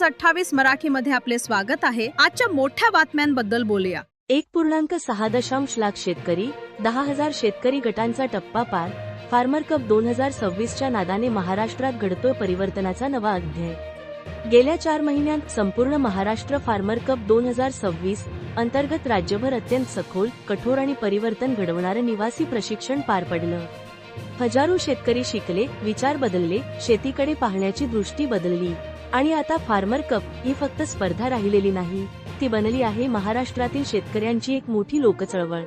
News 28 मराठीमध्ये आपले स्वागत आहे। आजच्या मोठ्या बातम्यांबद्दल बोलूया। 1.6 लाख शेतकरी, 10,000 शेतकरी गटांचा टप्पा पार। फार्मर कप 2026च्या नादाने महाराष्ट्रात घडतोय परिवर्तनाचा नवा अध्याय। गेल्या 4 महिन्यांत संपूर्ण महाराष्ट्र फार्मर कप 2026 अंतर्गत राज्यभर अत्यंत सखोल, कठोर आणि परिवर्तन घडवणारं निवासी प्रशिक्षण पार पडलं। हजारो शेतकरी शिकले, विचार बदलले, शेतीकडे पाहण्याची दृष्टी बदलली आणि आता फार्मर कप ही फक्त स्पर्धा राहिलेली नाही, ती बनली आहे महाराष्ट्रातील शेतकऱ्यांची एक मोठी लोकचळवळ।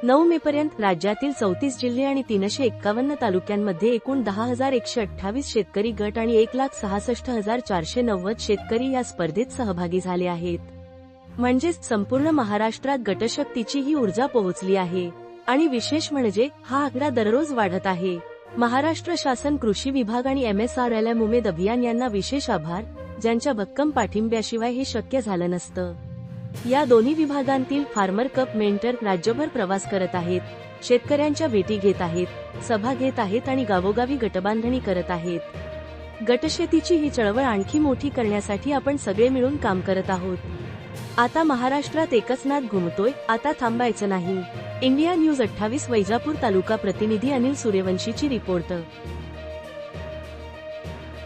9 मे पर्यंत राज्यातील 34 जिल्हे आणि 351 तालुक्यांमध्ये एकूण 10,128 शेतकरी गट आणि 1,66,490 शेतकरी या स्पर्धेत सहभागी झाले आहेत। म्हणजेच संपूर्ण महाराष्ट्रात गटशक्तीची ही ऊर्जा पोहोचली आहे आणि विशेष म्हणजे हा आकडा दररोज वाढत आहे। महाराष्ट्र शासन, कृषी विभाग आणि MSRLM उमेद अभियान यांना विशेष आभार, ज्यांच्या भक्कम पाठिंब्याशिवाय हे शक्य झालं नसतं। या दोन्ही विभागांतील फार्मर कप मेंटर राज्यभर प्रवास करत आहेत, शेतकऱ्यांच्या भेटी घेत आहेत, सभा घेत आहेत आणि गावोगावी गटबांधणी करत आहेत। गटशेतीची ही चळवळ आणखी मोठी करण्यासाठी आपण सगळे मिळून काम करत आहोत। आता महाराष्ट्रात एकच नाद घुमतोय, आता थांबायचं नाही। इंडिया न्यूज 28 वैजापूर तालुका प्रतिनिधी अनिल सूर्यवंशीची रिपोर्ट।